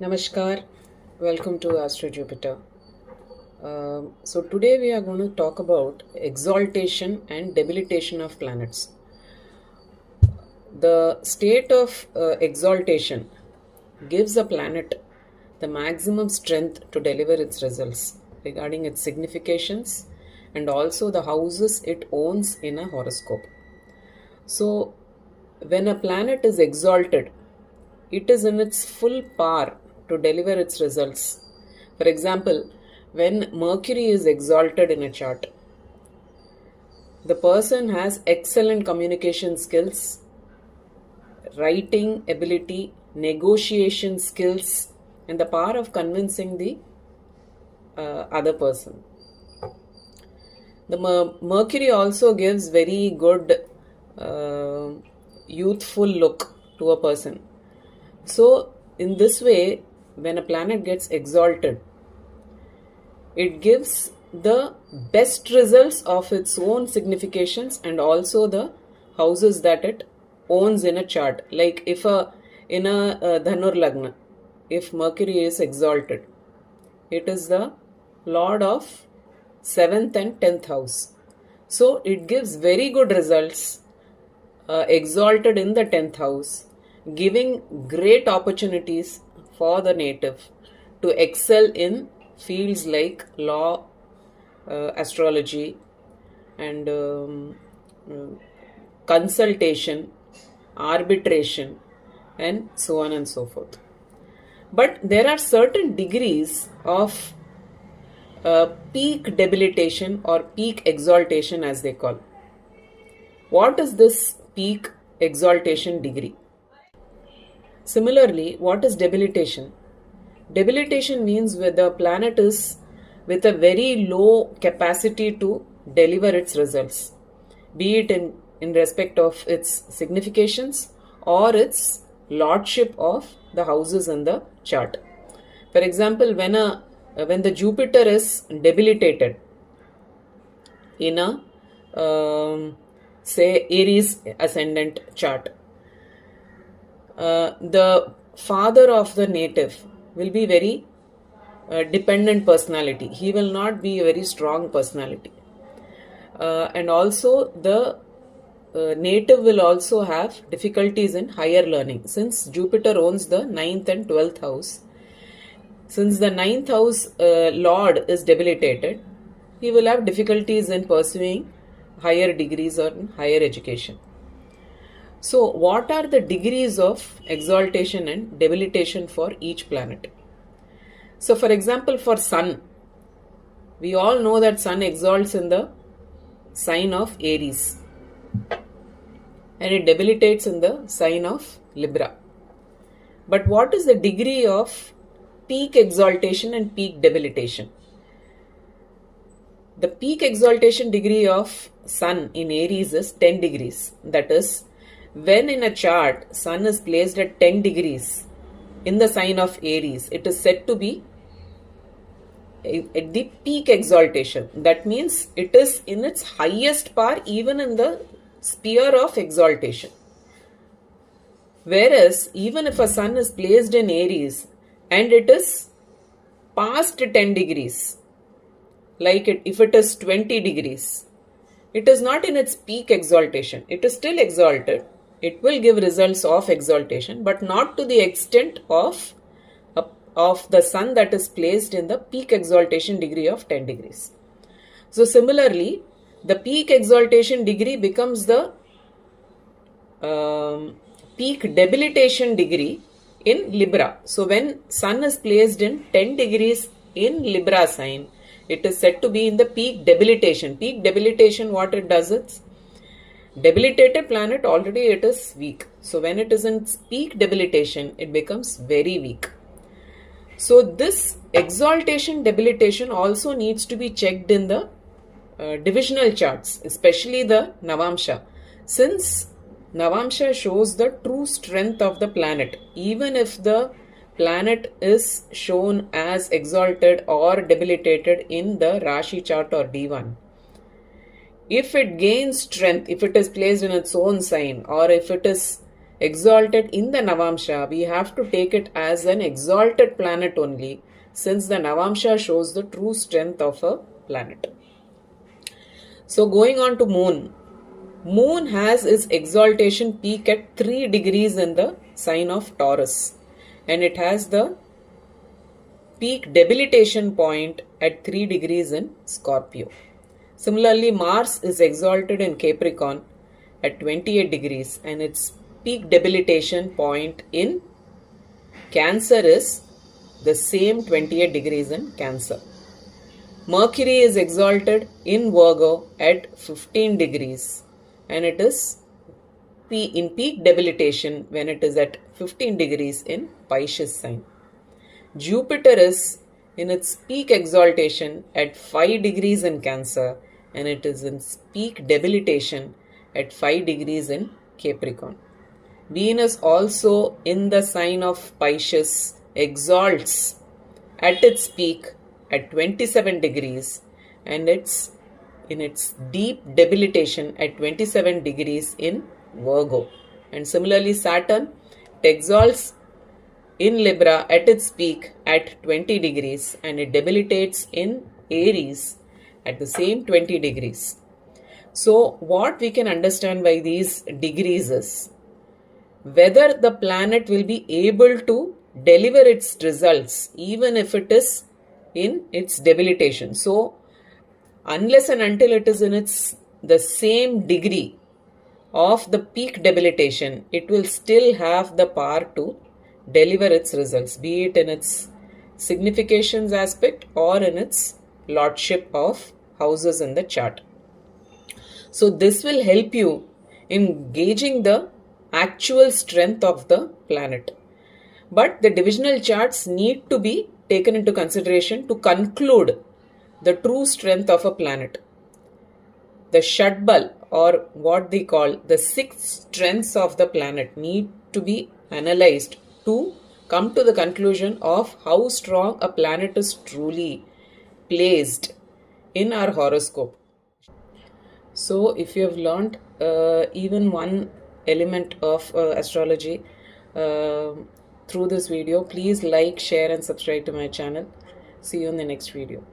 Namaskar, welcome to Astro Jupiter. So today we are going to talk about exaltation and debilitation of planets. The state of exaltation gives a planet the maximum strength to deliver its results regarding its significations and also the houses it owns in a horoscope. So when a planet is exalted, it is in its full power to deliver its results. For example, when Mercury is exalted in a chart, the person has excellent communication skills, writing ability, negotiation skills, and the power of convincing the other person. The Mercury also gives very good youthful look to a person. So, in this way, when a planet gets exalted, it gives the best results of its own significations and also the houses that it owns in a chart. Like if in a Dhanur Lagna, if Mercury is exalted, it is the lord of 7th and 10th house. So it gives very good results exalted in the 10th house, giving great opportunities for the native to excel in fields like law, astrology, and consultation, arbitration, and so on and so forth. But there are certain degrees of peak debilitation or peak exaltation, as they call. What is this peak exaltation degree? Similarly, what is debilitation? Debilitation means where the planet is with a very low capacity to deliver its results, be it in respect of its significations or its lordship of the houses in the chart. For example, when the Jupiter is debilitated in a say Aries ascendant chart, the father of the native will be very dependent personality. He will not be a very strong personality. And also the native will also have difficulties in higher learning. Since Jupiter owns the 9th and 12th house, since the 9th house lord is debilitated, he will have difficulties in pursuing higher degrees or higher education. So, what are the degrees of exaltation and debilitation for each planet? So, for example, for Sun, we all know that Sun exalts in the sign of Aries and it debilitates in the sign of Libra. But what is the degree of peak exaltation and peak debilitation? The peak exaltation degree of Sun in Aries is 10 degrees. That is, when in a chart Sun is placed at 10 degrees in the sign of Aries, it is said to be at the peak exaltation. That means it is in its highest power even in the sphere of exaltation. Whereas even if a Sun is placed in Aries and it is past 10 degrees, like if it is 20 degrees, it is not in its peak exaltation. It is still exalted. It will give results of exaltation, but not to the extent of the Sun that is placed in the peak exaltation degree of 10 degrees. So similarly, the peak exaltation degree becomes the peak debilitation degree in Libra. So when Sun is placed in 10 degrees in Libra sign, it is said to be in the peak debilitation. Peak debilitation, what it does is, debilitated planet already it is weak. So when it is in peak debilitation, it becomes very weak. So this exaltation debilitation also needs to be checked in the divisional charts, especially the Navamsha. Since Navamsha shows the true strength of the planet, even if the planet is shown as exalted or debilitated in the Rashi chart or D1, if it gains strength, if it is placed in its own sign, or if it is exalted in the Navamsha, we have to take it as an exalted planet only, since the Navamsha shows the true strength of a planet. So going on to Moon. Moon has its exaltation peak at 3 degrees in the sign of Taurus, and it has the peak debilitation point at 3 degrees in Scorpio. Similarly, Mars is exalted in Capricorn at 28 degrees, and its peak debilitation point in Cancer is the same 28 degrees in Cancer. Mercury is exalted in Virgo at 15 degrees, and it is in peak debilitation when it is at 15 degrees in Pisces sign. Jupiter is in its peak exaltation at 5 degrees in Cancer, and it is in peak debilitation at 5 degrees in Capricorn. Venus also in the sign of Pisces exalts at its peak at 27 degrees, and it's in its deep debilitation at 27 degrees in Virgo. And similarly, Saturn exalts in Libra at its peak at 20 degrees, and it debilitates in Aries at the same 20 degrees. So what we can understand by these degrees is whether the planet will be able to deliver its results even if it is in its debilitation. So unless and until it is in the same degree of the peak debilitation, it will still have the power to deliver its results, be it in its significations aspect or in its lordship of houses in the chart. So this will help you in gauging the actual strength of the planet. But the divisional charts need to be taken into consideration to conclude the true strength of a planet. The Shadbal, or what they call the 6 strengths of the planet, need to be analyzed to come to the conclusion of how strong a planet is truly placed in our horoscope. So if you have learned even one element of astrology through this video, please like, share and subscribe to my channel. See you in the next video.